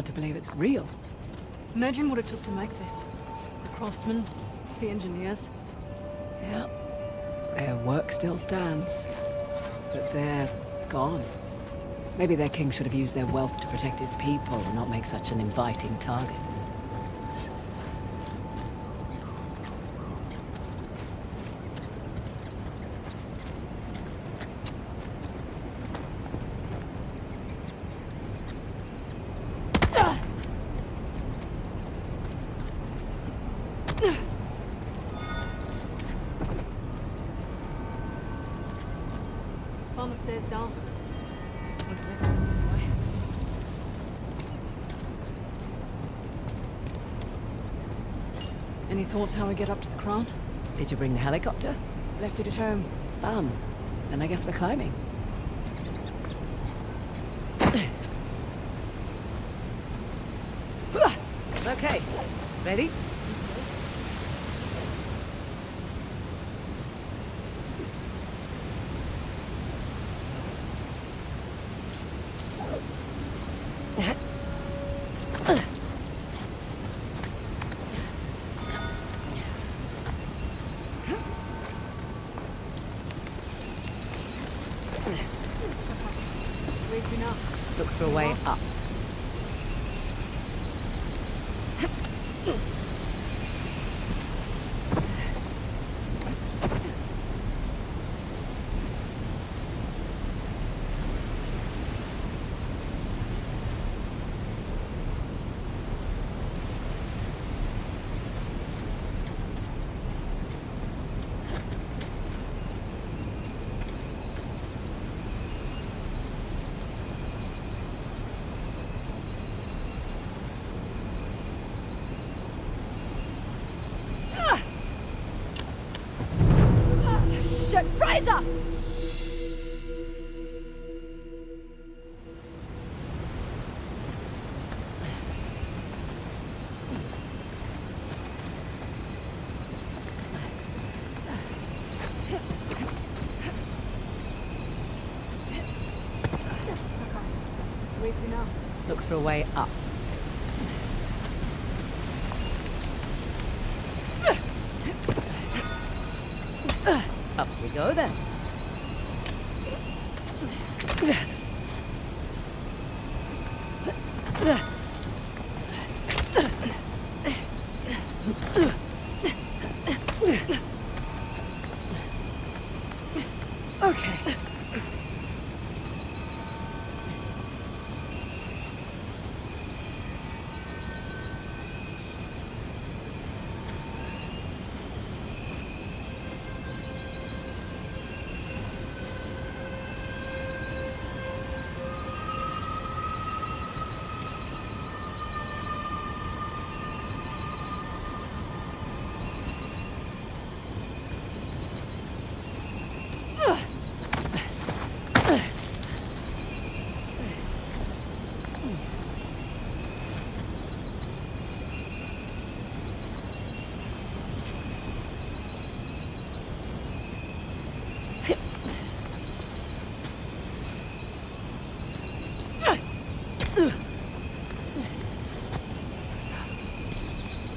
to believe it's real. Imagine what it took to make this. The craftsmen, the engineers. Yeah. Their work still stands. But they're gone. Maybe their king should have used their wealth to protect his people and not make such an inviting target. On the stairs down. What's left of the way. Any thoughts how we get up to the crown? Did you bring the helicopter? Left it at home. Bum. Then I guess we're climbing. Okay. Ready? Where's you now? Look for a way up. Shit, Fraser! Where's you now? Look for a way up. Up we go then. Okay.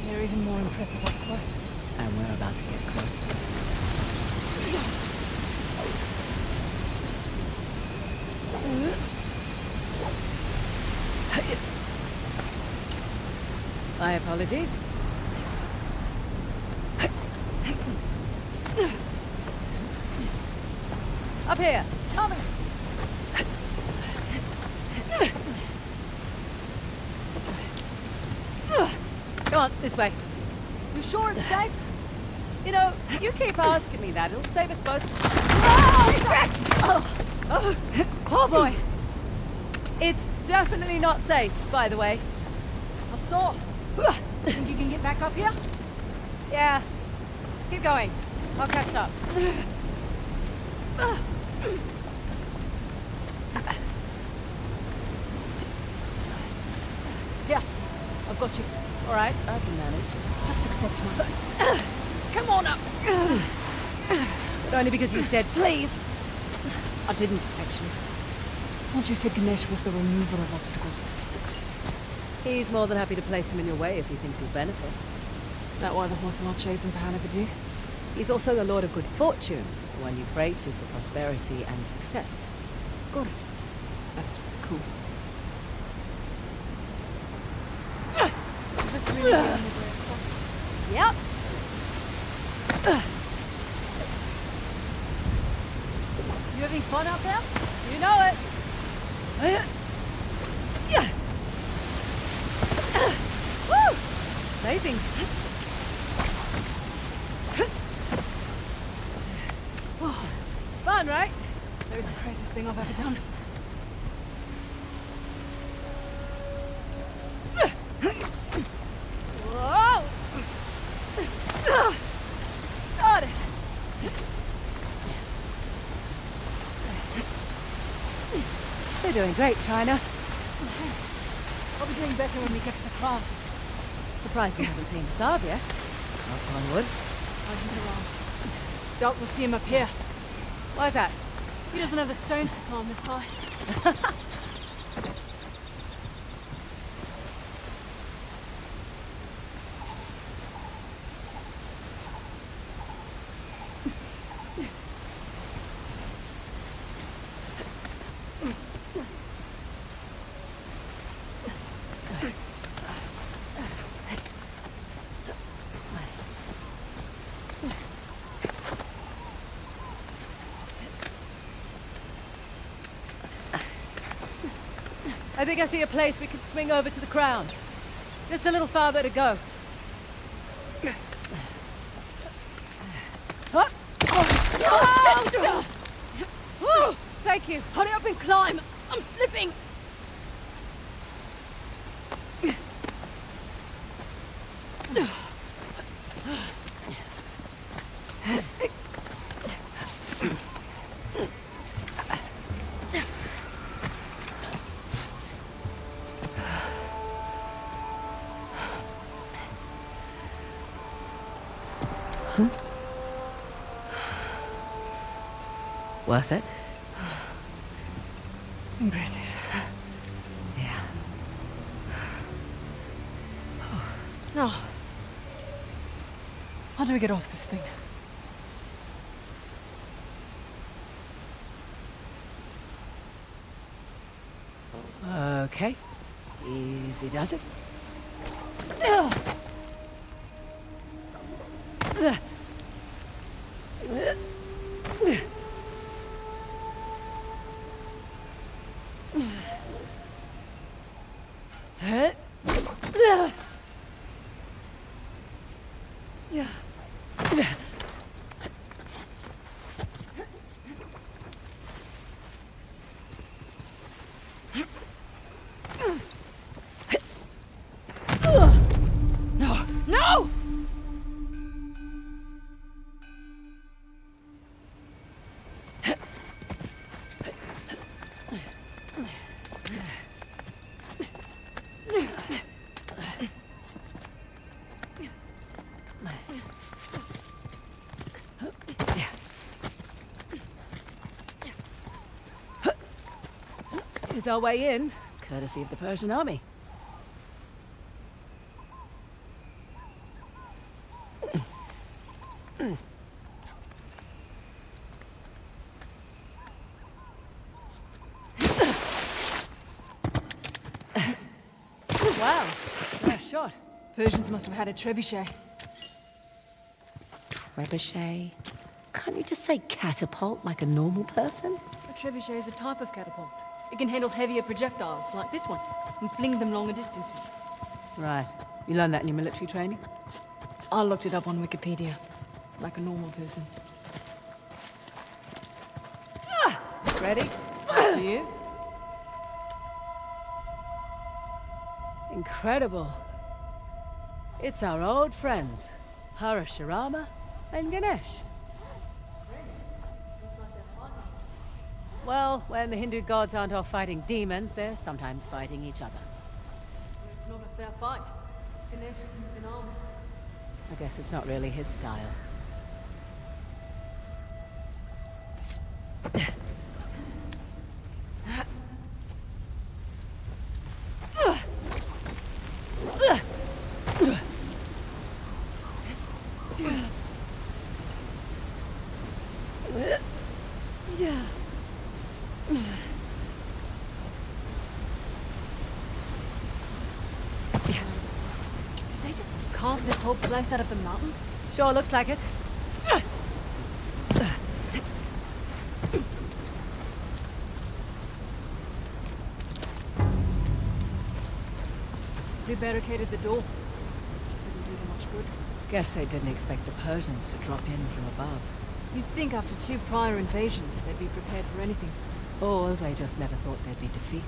They're even more impressive up close. And we're about to get closer. My apologies. Up here. Coming. Go on, this way. You sure it's safe? You know, you keep asking me that. It'll save us both. Oh boy. It's definitely not safe, by the way. I saw. Think you can get back up here? Yeah. Keep going. I'll catch up. Here, I've got you. All right, I can manage. Just accept mine. Come on up. But only because you said please. I didn't, actually. Once you said Ganesh was the remover of obstacles. He's more than happy to place him in your way if he thinks you'll benefit. That why the horse I'm not chosen for Hannibal? He's also the Lord of Good Fortune, the one you pray to for prosperity and success. Got it. That's cool. Let's really get on the way across. Yep. You having fun out there? You know it. Woo! Amazing. Fun, right? That was the craziest thing I've ever done. Whoa! Got it. You're doing great, China. Thanks. I'll be doing better when we get to the farm. Surprised we haven't seen Saab yet. Knock on wood. Oh, he's around. Doubt we'll see him up here. Why's that? He doesn't have the stones to climb this high. I think I see a place we can swing over to the crown. Just a little farther to go. Huh? Oh, Woo! Thank you. hurry up and climb! I'm slipping! Worth it? Impressive. Yeah. Now, how do we get off this thing? Okay. Easy does it. No! No! Here's our way in, courtesy of the Persian army. Wow, nice shot. Persians must have had a trebuchet. Trebuchet? Can't you just say catapult like a normal person? A trebuchet is a type of catapult. It can handle heavier projectiles, like this one, and fling them longer distances. Right. You learned that in your military training? I looked it up on Wikipedia, like a normal person. Ready? Do you? Incredible. It's our old friends, Parashurama and Ganesh. Well, when the Hindu gods aren't off fighting demons, they're sometimes fighting each other. It's not a fair fight. Ganesh isn't been armed. I guess it's not really his style. carve this whole place out of the mountain? Sure looks like it. They barricaded the door. Didn't do them much good. Guess they didn't expect the Persians to drop in from above. You'd think after 2 prior invasions, they'd be prepared for anything. Or they just never thought they'd be defeated.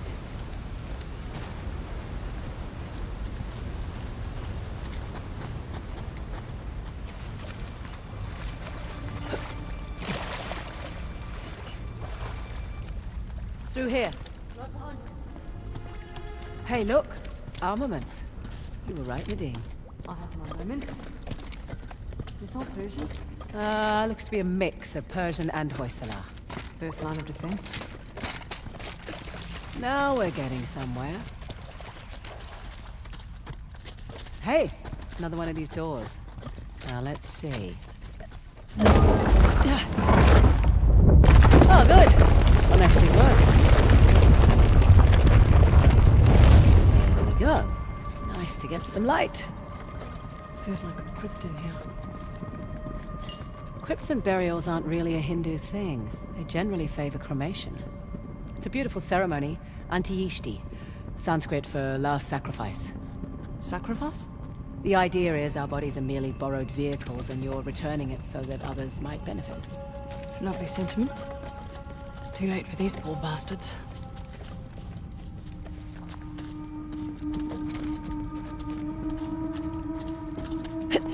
Through here. Hey, look! Armaments. You were right, Nadine. I'll have my moment. This all Persian? Looks to be a mix of Persian and Hoysala. First line of defense. Now we're getting somewhere. Hey! Another one of these doors. Now let's see. Oh, good! This one actually works. There we go. Nice to get some light. Feels like a crypt in here. Crypts and burials aren't really a Hindu thing. They generally favor cremation. It's a beautiful ceremony, Antiyishti, Sanskrit for last sacrifice. Sacrifice? The idea is our bodies are merely borrowed vehicles and you're returning it so that others might benefit. It's a lovely sentiment. Too late for these poor bastards.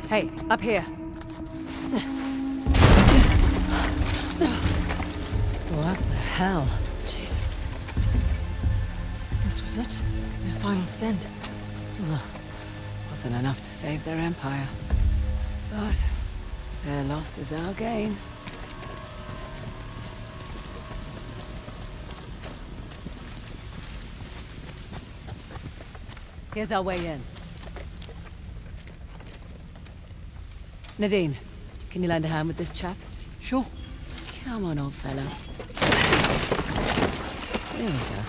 Hey, up here. What the hell? Jesus. This was it? Their final stand. Ugh. Wasn't enough to save their empire. But their loss is our gain. Here's our way in. Nadine, can you lend a hand with this chap? Sure. Come on, old fellow. There we go.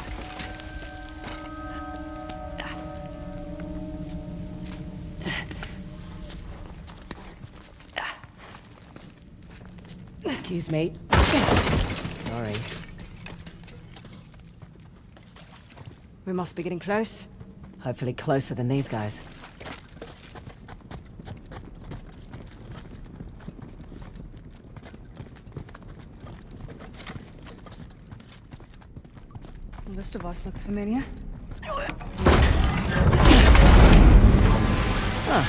Excuse me. Sorry. We must be getting close. Hopefully closer than these guys. Well, this device looks familiar. Huh.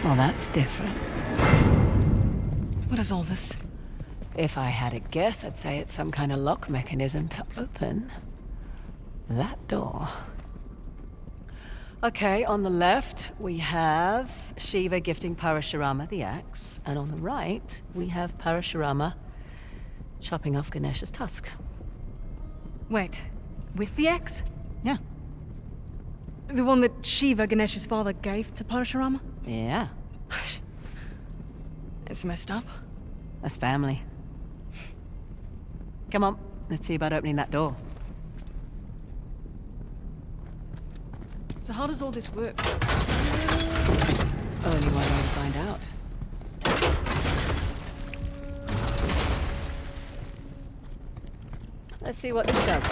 Well, that's different. What is all this? If I had a guess, I'd say it's some kind of lock mechanism to open that door. Okay, on the left, we have Shiva gifting Parashurama the axe, and on the right, we have Parashurama chopping off Ganesh's tusk. Wait, with the axe? Yeah. The one that Shiva, Ganesh's father, gave to Parashurama? Yeah, It's messed up. that's family. Come on, let's see about opening that door. So how does all this work? Only one way to find out. Let's see what this does.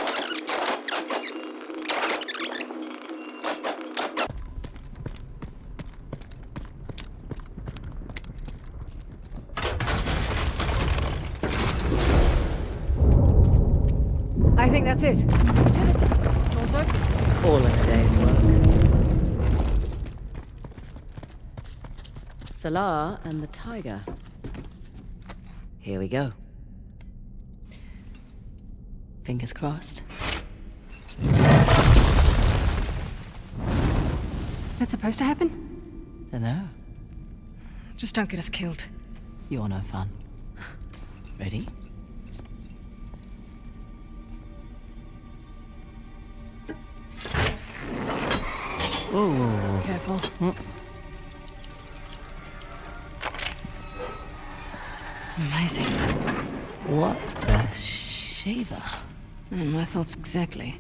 I think that's it. We did it. Doors open. All in a day's work. Salah and the tiger. Here we go. Fingers crossed. That's supposed to happen? Dunno. Just don't get us killed. You're no fun. Ready? Ooh. Careful. Amazing. What the Shiva? My thoughts exactly.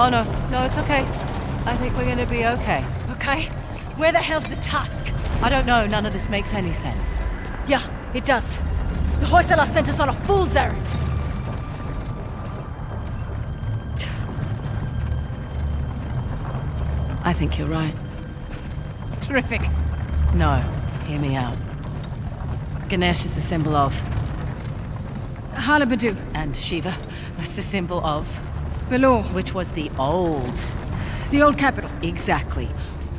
Oh no, no, it's okay. I think we're gonna be okay. Okay. Where the hell's the tusk? I don't know, none of this makes any sense. Yeah, it does. The Hoysala sent us on a fool's errand. I think you're right. Terrific. No, hear me out. Ganesh is the symbol of... Halabadu. And Shiva was the symbol of... Belor. Which was the old... The old capital. Exactly.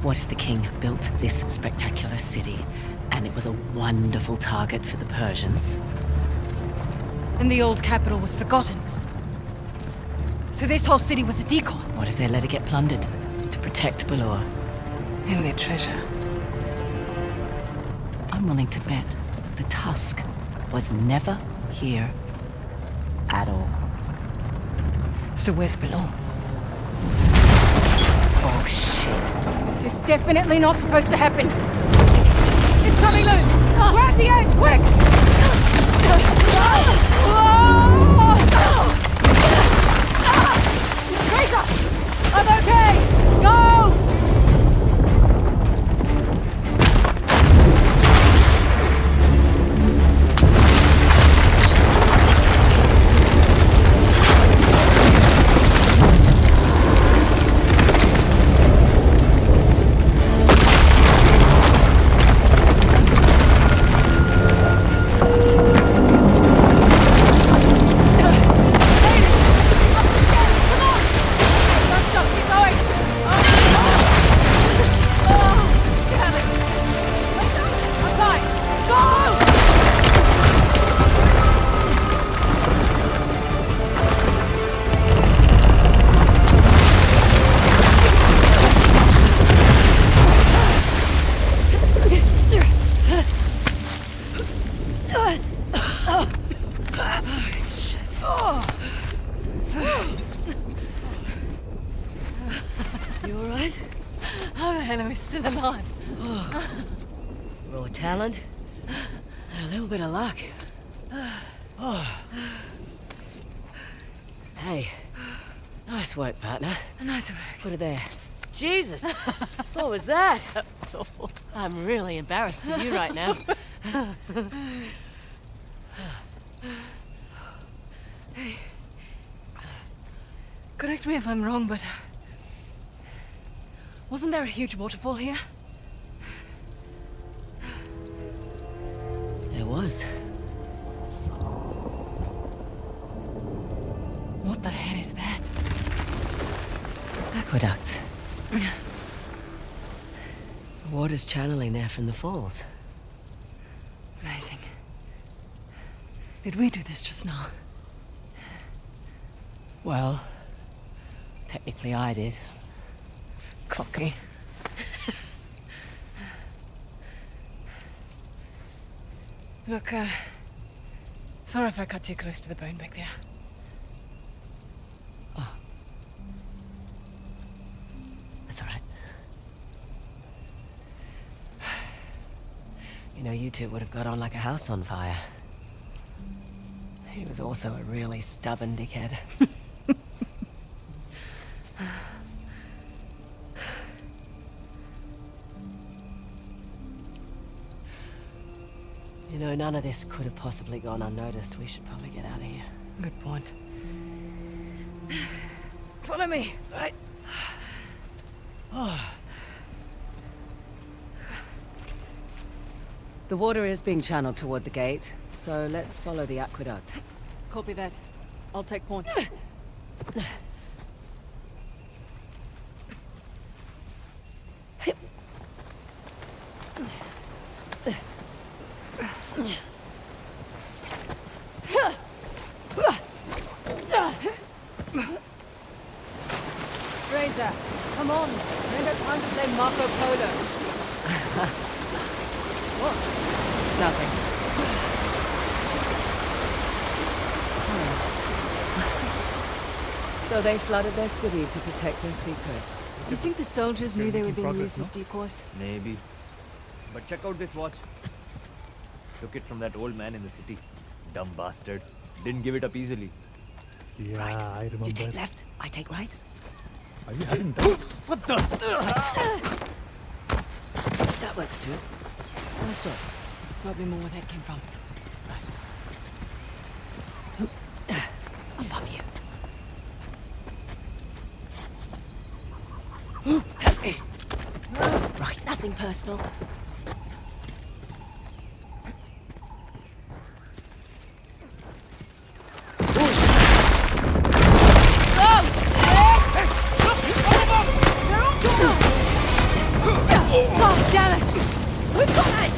What if the king built this spectacular city, and it was a wonderful target for the Persians? And the old capital was forgotten. So this whole city was a decoy. What if they let it get plundered to protect Belor? And their treasure. I'm willing to bet the Tusk was never here at all. So where's Belor? Oh, shit. This is definitely not supposed to happen. It's coming loose! Grab the edge, quick! Teresa! I'm okay! Go! Still alive. Raw talent, and a little bit of luck. Oh. Hey, nice work, partner. Nice work. Put it there. Jesus, what was that? I'm really embarrassed for you right now. Hey. Correct me if I'm wrong, but... wasn't there a huge waterfall here? There was. What the hell is that? Aqueducts. The water's channeling there from the falls. Amazing. Did we do this just now? Well, technically I did. Cocky. Look, sorry if I cut too close to the bone back there. Oh. That's all right. You know, you two would have got on like a house on fire. He was also a really stubborn dickhead. You know, none of this could have possibly gone unnoticed. We should probably get out of here. Good point. Follow me. Right. Oh. The water is being channeled toward the gate, so let's follow the aqueduct. Copy that. I'll take point. Stranger, come on. We ain't got time to play Marco Polo. What? Nothing. So they flooded their city to protect their secrets. You think the soldiers knew they were being used as decoys? Maybe. But check out this watch. Took it from that old man in the city. Dumb bastard. Didn't give it up easily. Yeah, Right. I remember. You take left, I take right. Are you having doubts? What the? That works too. Nice job. Probably more where that came from. Above you. Right, nothing personal. Oh, damn it! We've got this!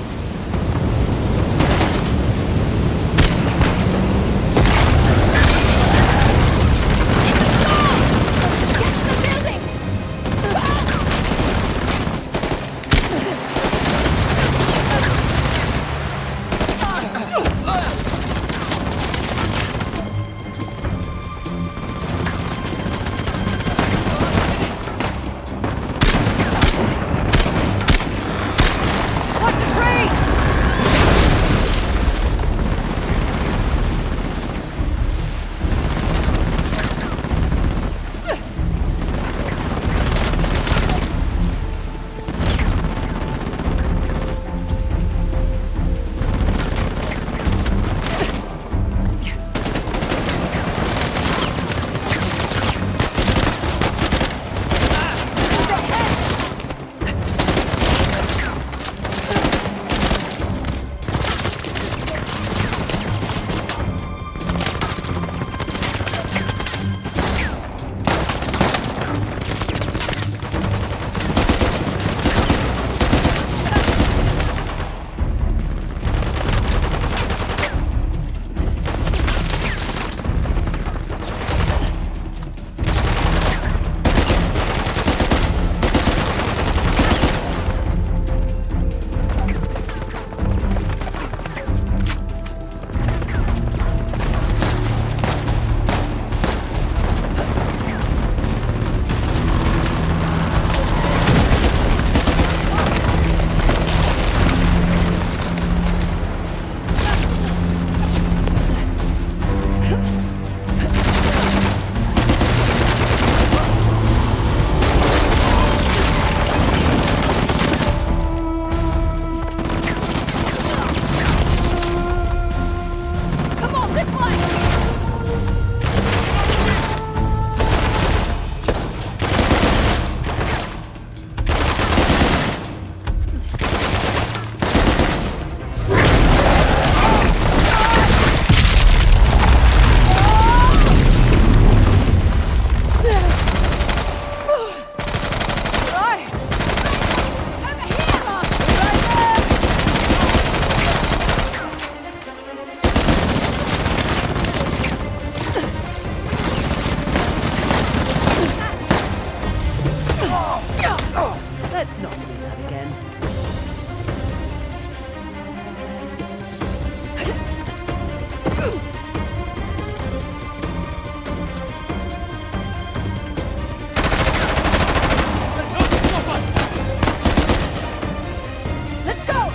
Let's not do that again. Let's go!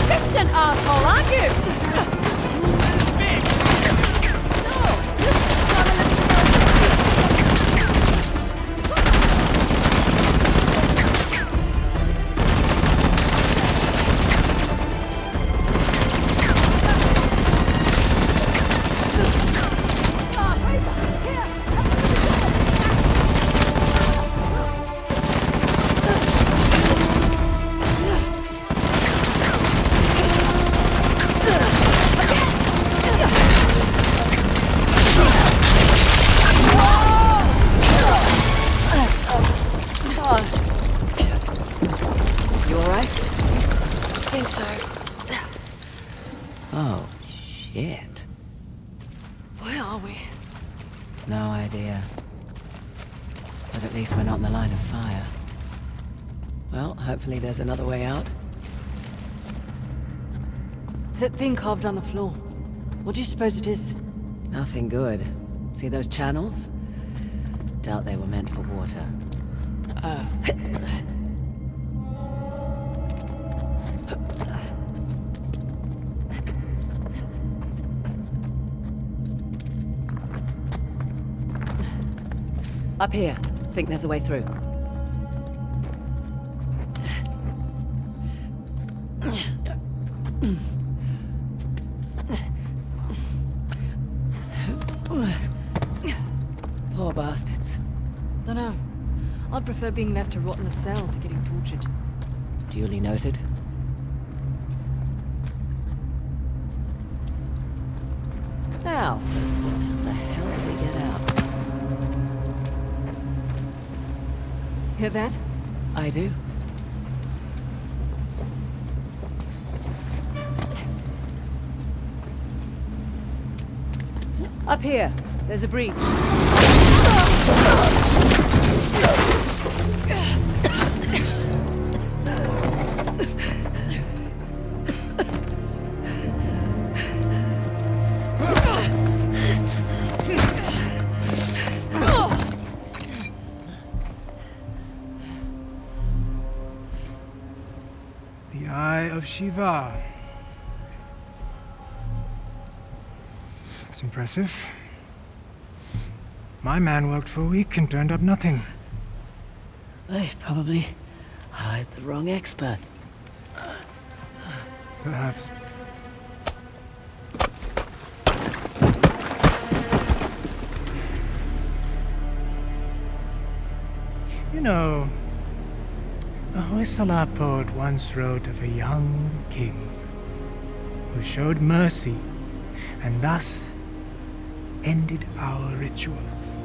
Assistant asshole, aren't you? Oh, shit. Where are we? No idea. But at least we're not in the line of fire. Well, hopefully there's another way out. That thing carved on the floor. What do you suppose it is? Nothing good. See those channels? Doubt they were meant for water. Up here. Think there's a way through. Poor bastards. Dunno. I'd prefer being left to rot in a cell to getting tortured. Duly noted. Now, how the hell do we get out? Hear that? I do. Up here. There's a breach. The Eye of Shiva. It's impressive. My man worked for a week and turned up nothing. They probably hired the wrong expert. Perhaps. You know, a Hoysala poet once wrote of a young king who showed mercy and thus ended our rituals.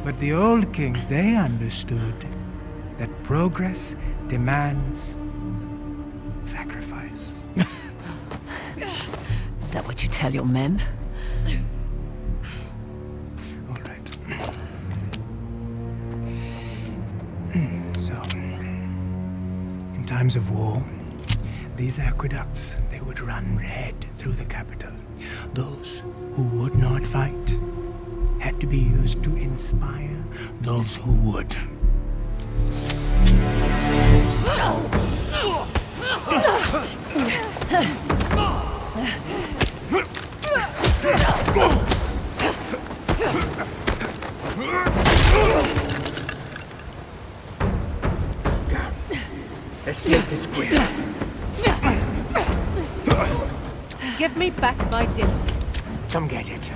But the old kings, they understood that progress demands sacrifice. Is that what you tell your men? All right. So, in times of war, these aqueducts, they would run red through the capital. Those who would not fight had to be used to inspire those who would. Let's make this quick. Give me back my disc. Come get it.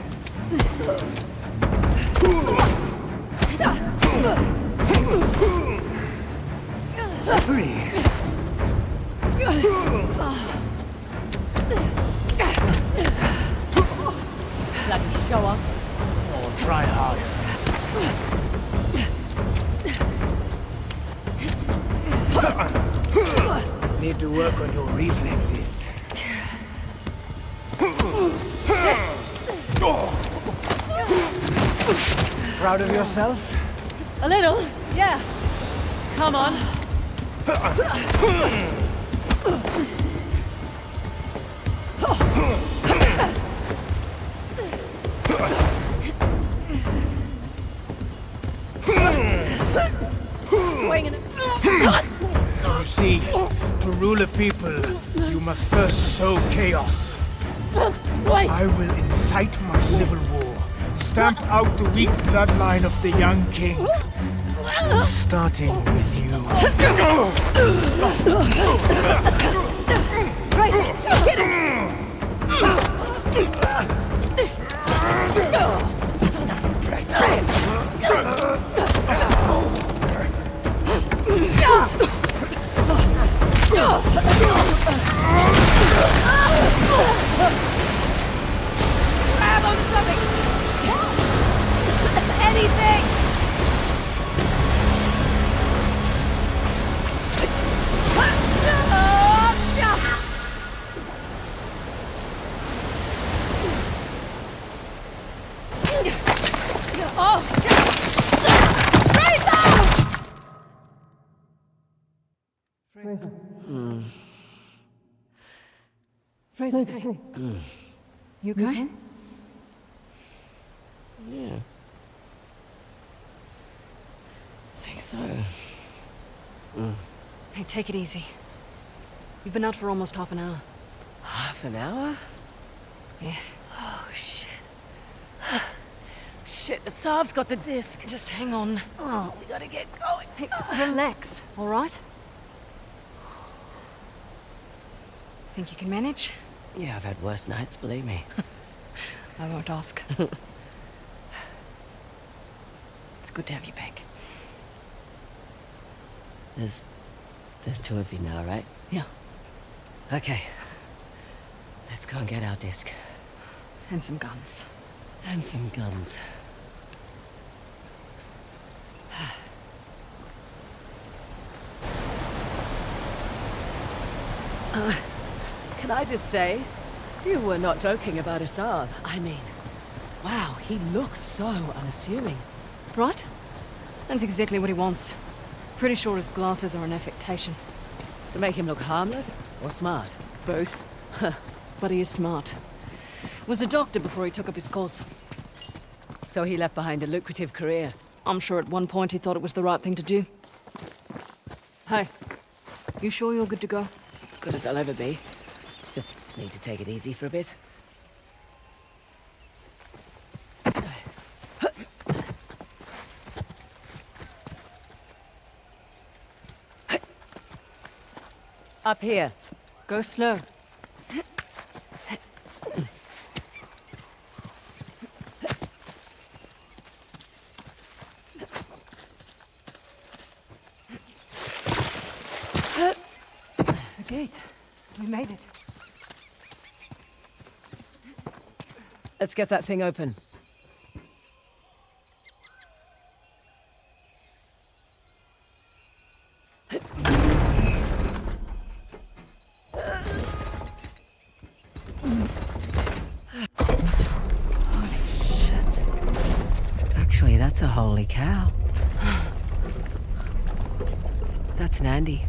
Breathe. Bloody show off. Or try harder. Need to work on your reflexes. Proud of yourself? A little, yeah. Come on. Swinging it. You see, to rule a people, you must first sow chaos. Wait. I will incite my civil war, stamp out the weak bloodline of the young king, starting with you. Right, get it. Grab onto something. Anything. Oh, shit! Fraser, hey. You okay? Yeah. I think so. Hey, take it easy. You've been out for almost half an hour. Half an hour? Yeah. Oh, shit. Shit, Saav's got the disc. Just hang on. Oh, we gotta get going. Hey, relax, all right? Think you can manage? Yeah, I've had worse nights, believe me. I won't ask. It's good to have you back. There's two of you now, right? Yeah, Okay. Let's go and get our disc. and some guns. And some guns. Can I just say, you were not joking about Asav. I mean, wow, he looks so unassuming. Right? That's exactly what he wants. Pretty sure his glasses are an affectation. To make him look harmless or smart? Both. But he is smart. Was a doctor before he took up his cause. So he left behind a lucrative career. I'm sure at one point he thought it was the right thing to do. Hey, you sure you're good to go? Good as I'll ever be. Just need to take it easy for a bit. Up here. Go slow. The gate. We made it. Let's get that thing open. Actually, that's a holy cow. That's Nandi,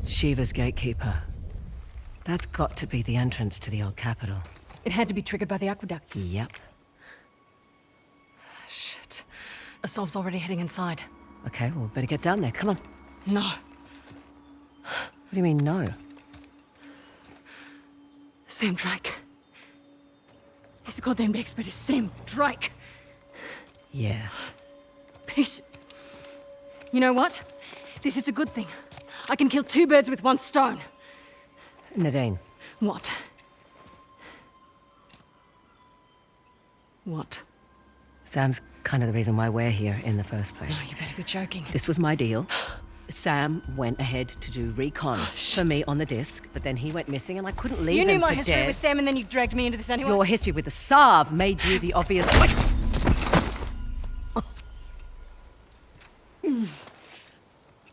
Shiva's gatekeeper. That's got to be the entrance to the old capital. It had to be triggered by the aqueducts. Yep. Shit. Asav's already heading inside. Okay, well, better get down there. Come on. No. What do you mean, no? Sam Drake. He's the goddamn expert. It's Sam Drake. Yeah. Peace. You know what? This is a good thing. I can kill two birds with one stone. Nadine, What? What? Sam's kind of the reason why we're here in the first place. Oh, you better be joking. This was my deal. Sam went ahead to do recon for me on the disc, but then he went missing and I couldn't leave You him knew my for history dead. with Sam and then you dragged me into this anyway? Your history with the Sav made you the obvious...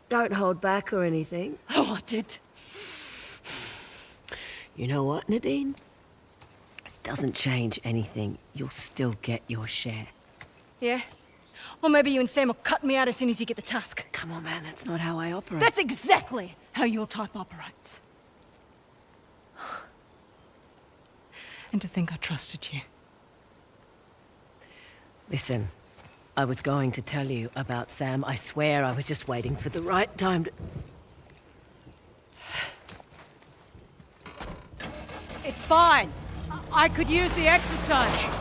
Don't hold back or anything. Oh, I did. You know what, Nadine? It doesn't change anything. You'll still get your share. Yeah? Or maybe you and Sam will cut me out as soon as you get the tusk. Come on, man, that's not how I operate. That's exactly how your type operates. And to think I trusted you. Listen, I was going to tell you about Sam. I swear I was just waiting for the right time to... It's fine. I could use the exercise.